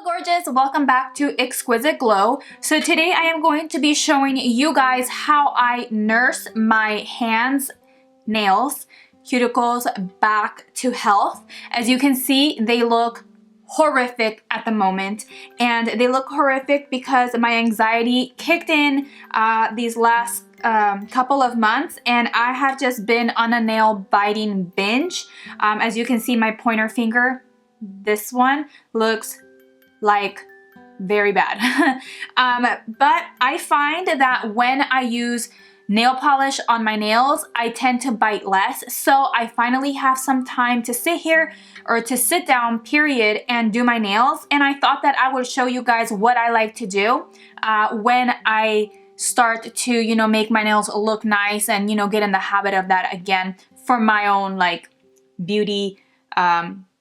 Gorgeous, welcome back to Exquisite Glow. So today I am going to be showing you guys how I nurse my hands, nails, cuticles back to health. As you can see, they look horrific at the moment, and they look horrific because my anxiety kicked in these last couple of months, and I have just been on a nail biting binge. As you can see, my pointer finger, this one looks like very bad. But I find that when I use nail polish on my nails, I tend to bite less. So I finally have some time to sit here, or to sit down, period, and do my nails. And I thought that I would show you guys what I like to do when I start to, you know, make my nails look nice and, you know, get in the habit of that again for my own like beauty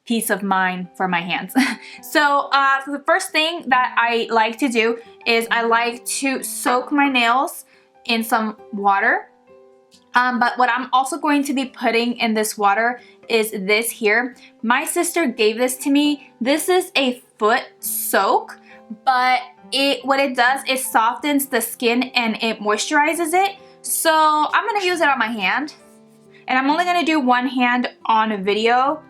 peace of mind for my hands. So the first thing that I like to do is I like to soak my nails in some water. But what I'm also going to be putting in this water is this here. My sister gave this to me. This is a foot soak, but what it does is softens the skin and it moisturizes it. So I'm gonna use it on my hand, and I'm only gonna do one hand on a video,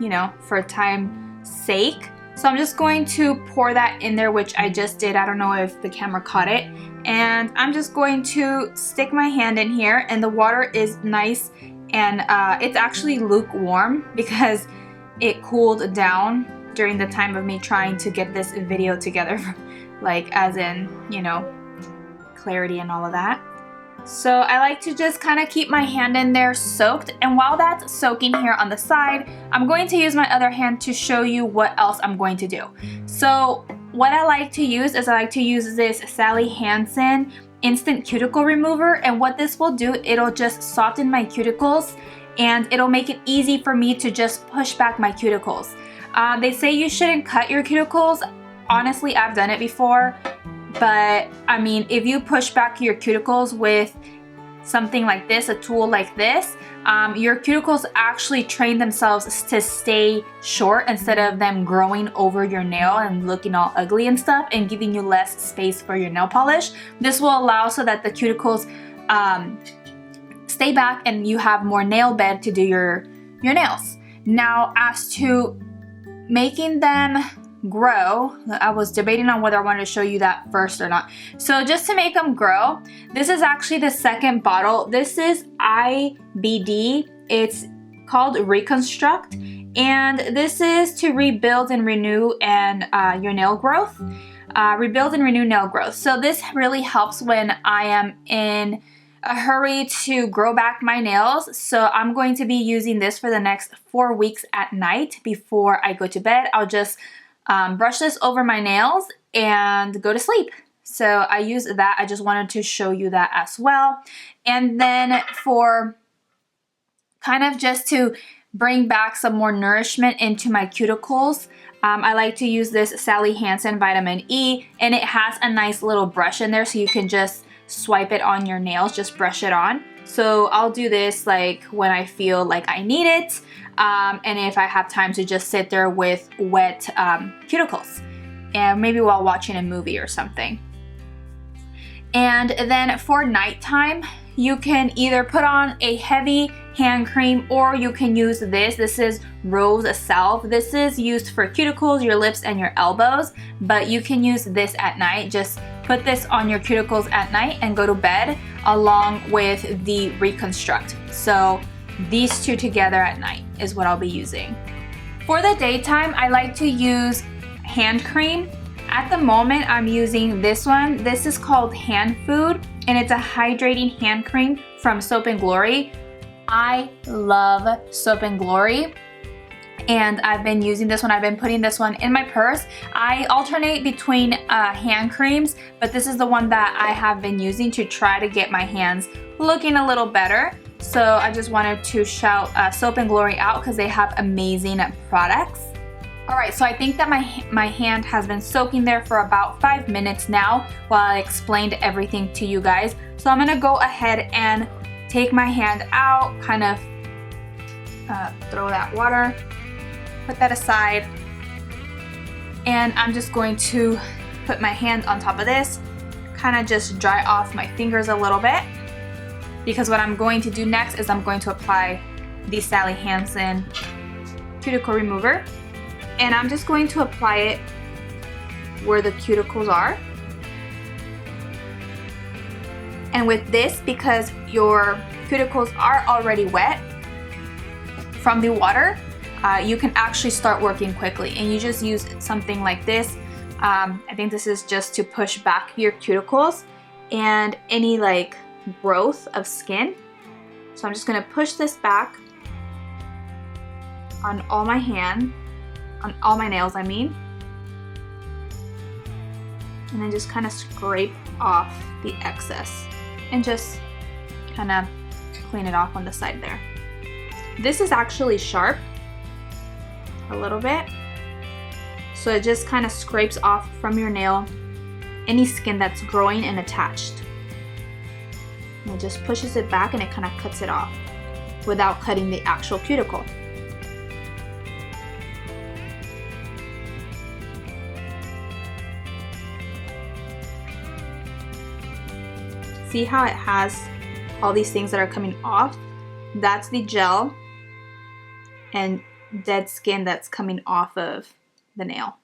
you know, for time's sake. So I'm just going to pour that in there, which I just did. I don't know if the camera caught it. And I'm just going to stick my hand in here, and the water is nice, and it's actually lukewarm because it cooled down during the time of me trying to get this video together, like as in, you know, clarity and all of that. So I like to just kind of keep my hand in there soaked, and while that's soaking here on the side, I'm going to use my other hand to show you what else I'm going to do. So what I like to use is I like to use this Sally Hansen Instant Cuticle Remover, and what this will do, it'll just soften my cuticles and it'll make it easy for me to just push back my cuticles. They say you shouldn't cut your cuticles. Honestly, I've done it before. But I mean, if you push back your cuticles with something like this, a tool like this, your cuticles actually train themselves to stay short instead of them growing over your nail and looking all ugly and stuff and giving you less space for your nail polish. This will allow so that the cuticles stay back and you have more nail bed to do your nails. Now, as to making them grow, I was debating on whether I wanted to show you that first or not. So just to make them grow, this is actually the second bottle. This is IBD. It's called Reconstruct, and this is to rebuild and renew and your nail growth. Rebuild and renew nail growth. So this really helps when I am in a hurry to grow back my nails. So I'm going to be using this for the next 4 weeks at night before I go to bed. I'll just brush this over my nails and go to sleep. So I use that. I just wanted to show you that as well. And then for kind of just to bring back some more nourishment into my cuticles, I like to use this Sally Hansen Vitamin E, and it has a nice little brush in there, so you can just swipe it on your nails, just brush it on. So I'll do this like when I feel like I need it, and if I have time to just sit there with wet cuticles, and maybe while watching a movie or something. And then for nighttime, you can either put on a heavy hand cream, or you can use this. This is Rose Salve. This is used for cuticles, your lips, and your elbows, but you can use this at night. Just put this on your cuticles at night and go to bed along with the Reconstruct. So these two together at night is what I'll be using. For the daytime, I like to use hand cream. At the moment, I'm using this one. This is called Hand Food, and it's a hydrating hand cream from Soap & Glory. I love Soap & Glory, and I've been using this one. I've been putting this one in my purse. I alternate between hand creams, but this is the one that I have been using to try to get my hands looking a little better. So I just wanted to shout Soap & Glory out because they have amazing products. Alright, so I think that my hand has been soaking there for about 5 minutes now while I explained everything to you guys. So I'm going to go ahead and take my hand out, kind of throw that water, put that aside, And I'm just going to put my hand on top of this, kind of just dry off my fingers a little bit, because what I'm going to do next is I'm going to apply the Sally Hansen cuticle remover, and I'm just going to apply it where the cuticles are. And with this, because your cuticles are already wet from the water, you can actually start working quickly, and you just use something like this. I think this is just to push back your cuticles and any like growth of skin. So I'm just gonna push this back on all my hand, on all my nails I mean, and then just kind of scrape off the excess and just kind of clean it off on the side there. This is actually sharp a little bit, so it just kind of scrapes off from your nail any skin that's growing and attached. And it just pushes it back and it kind of cuts it off without cutting the actual cuticle. See how it has all these things that are coming off? That's the gel and dead skin that's coming off of the nail.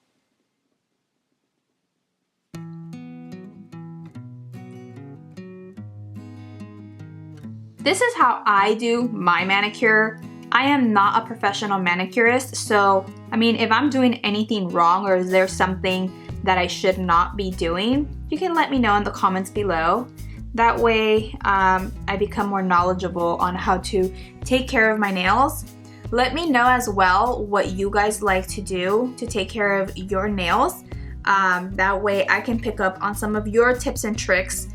This is how I do my manicure. I am not a professional manicurist, so I mean, if I'm doing anything wrong or is there something that I should not be doing, you can let me know in the comments below. That way I become more knowledgeable on how to take care of my nails. Let me know as well what you guys like to do to take care of your nails. That way I can pick up on some of your tips and tricks,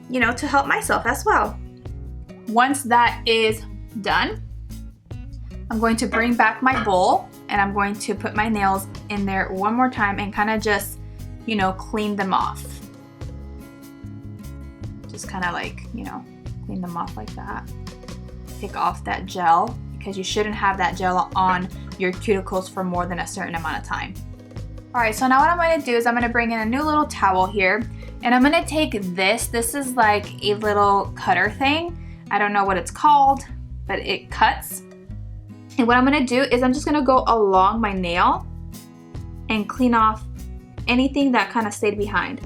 you know, to help myself as well. Once that is done, I'm going to bring back my bowl and I'm going to put my nails in there one more time and kind of just, you know, clean them off. Just kind of like, you know, clean them off like that. Take off that gel, because you shouldn't have that gel on your cuticles for more than a certain amount of time. All right, so now what I'm going to do is I'm going to bring in a new little towel here, and I'm going to take this. This is like a little cutter thing. I don't know what it's called, but it cuts. And what I'm going to do is I'm just going to go along my nail and clean off anything that kind of stayed behind.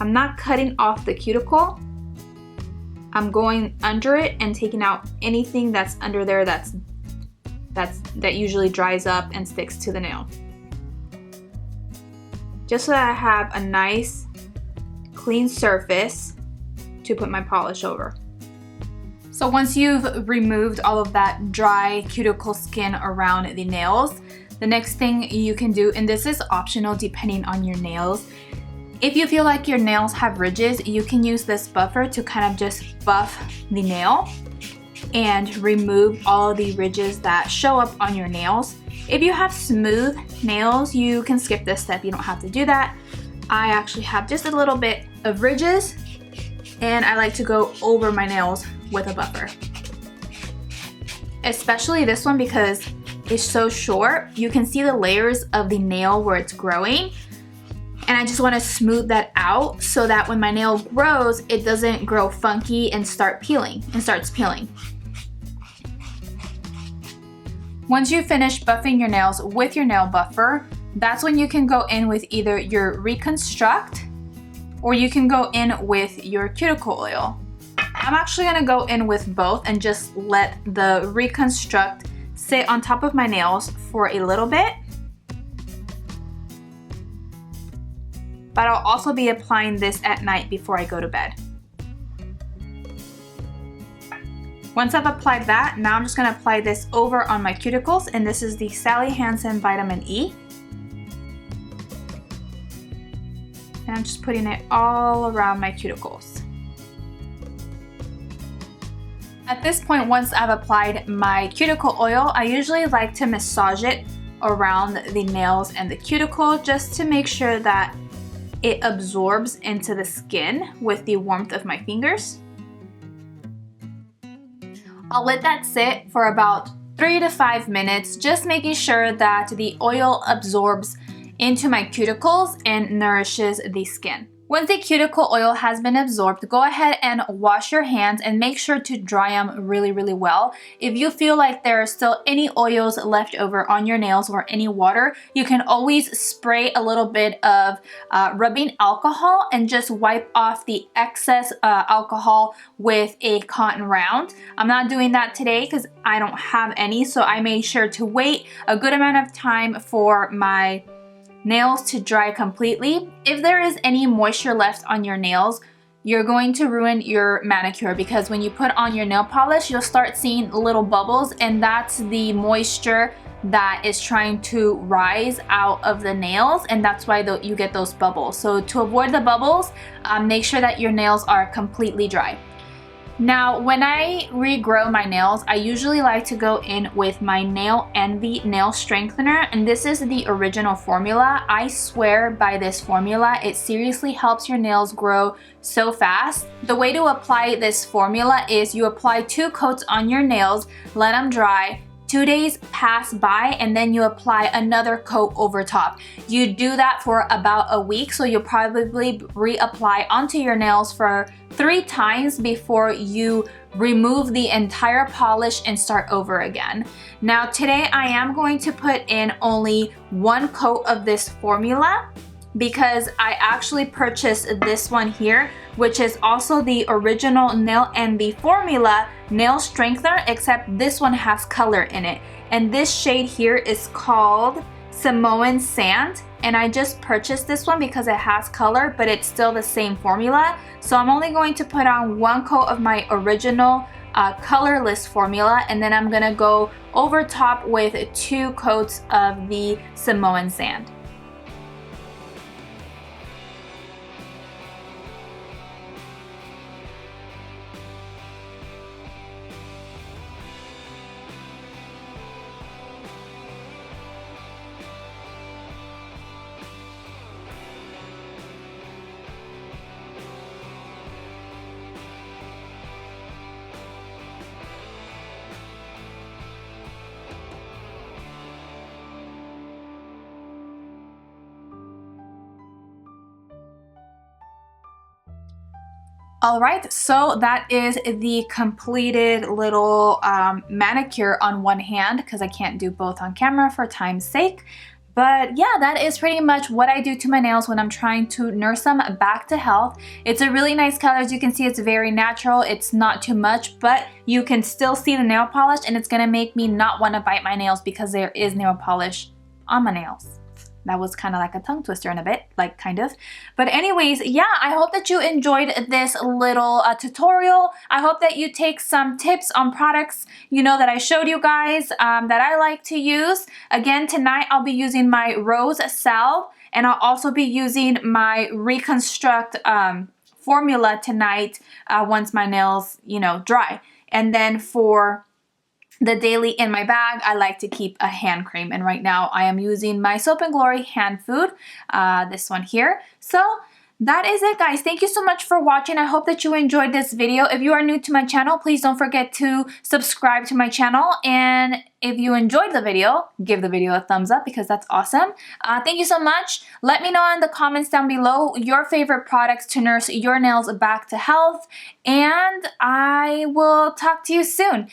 I'm not cutting off the cuticle. I'm going under it and taking out anything that's under there that usually dries up and sticks to the nail. Just so that I have a nice clean surface to put my polish over. So once you've removed all of that dry cuticle skin around the nails, the next thing you can do, and this is optional depending on your nails, if you feel like your nails have ridges, you can use this buffer to kind of just buff the nail and remove all of the ridges that show up on your nails. If you have smooth nails, you can skip this step. You don't have to do that. I actually have just a little bit of ridges, and I like to go over my nails with a buffer. Especially this one, because it's so short, you can see the layers of the nail where it's growing. And I just want to smooth that out so that when my nail grows, it doesn't grow funky and starts peeling. Once you finish buffing your nails with your nail buffer, that's when you can go in with either your Reconstruct or you can go in with your cuticle oil. I'm actually going to go in with both and just let the Reconstruct sit on top of my nails for a little bit. But I'll also be applying this at night before I go to bed. Once I've applied that, now I'm just going to apply this over on my cuticles, and this is the Sally Hansen Vitamin E. And I'm just putting it all around my cuticles. At this point, once I've applied my cuticle oil, I usually like to massage it around the nails and the cuticle just to make sure that it absorbs into the skin with the warmth of my fingers. I'll let that sit for about 3 to 5 minutes, just making sure that the oil absorbs into my cuticles and nourishes the skin. Once the cuticle oil has been absorbed, go ahead and wash your hands and make sure to dry them really, really well. If you feel like there are still any oils left over on your nails or any water, you can always spray a little bit of rubbing alcohol and just wipe off the excess alcohol with a cotton round. I'm not doing that today because I don't have any, so I made sure to wait a good amount of time for my nails to dry completely. If there is any moisture left on your nails, you're going to ruin your manicure, because when you put on your nail polish, you'll start seeing little bubbles, and that's the moisture that is trying to rise out of the nails, and that's why you get those bubbles. So to avoid the bubbles, make sure that your nails are completely dry. Now, when I regrow my nails, I usually like to go in with my Nail Envy nail strengthener, and this is the original formula. I swear by this formula. It seriously helps your nails grow so fast. The way to apply this formula is you apply 2 coats on your nails, let them dry, 2 days pass by, and then you apply another coat over top. You do that for about a week, so you'll probably reapply onto your nails for 3 times before you remove the entire polish and start over again. Now today I am going to put in only 1 coat of this formula, because I actually purchased this one here, which is also the original Nail Envy formula nail strengthener, except this one has color in it. And this shade here is called Samoan Sand, and I just purchased this one because it has color, but it's still the same formula. So I'm only going to put on 1 coat of my original colorless formula, and then I'm gonna go over top with 2 coats of the Samoan Sand. Alright, so that is the completed little manicure on one hand, because I can't do both on camera for time's sake. But yeah, that is pretty much what I do to my nails when I'm trying to nurse them back to health. It's a really nice color. As you can see, it's very natural. It's not too much, but you can still see the nail polish, and it's gonna make me not want to bite my nails because there is nail polish on my nails. That was kind of like a tongue twister in a bit, like kind of. But anyways, yeah, I hope that you enjoyed this little tutorial. I hope that you take some tips on products, you know, that I showed you guys that I like to use. Again, tonight I'll be using my Rose Salve, and I'll also be using my Reconstruct formula tonight once my nails, you know, dry. And then for the daily in my bag, I like to keep a hand cream, and right now I am using my Soap & Glory hand food, this one here. So that is it, guys. Thank you so much for watching. I hope that you enjoyed this video. If you are new to my channel, please don't forget to subscribe to my channel, and if you enjoyed the video, give the video a thumbs up because that's awesome. Thank you so much. Let me know in the comments down below your favorite products to nurse your nails back to health, and I will talk to you soon.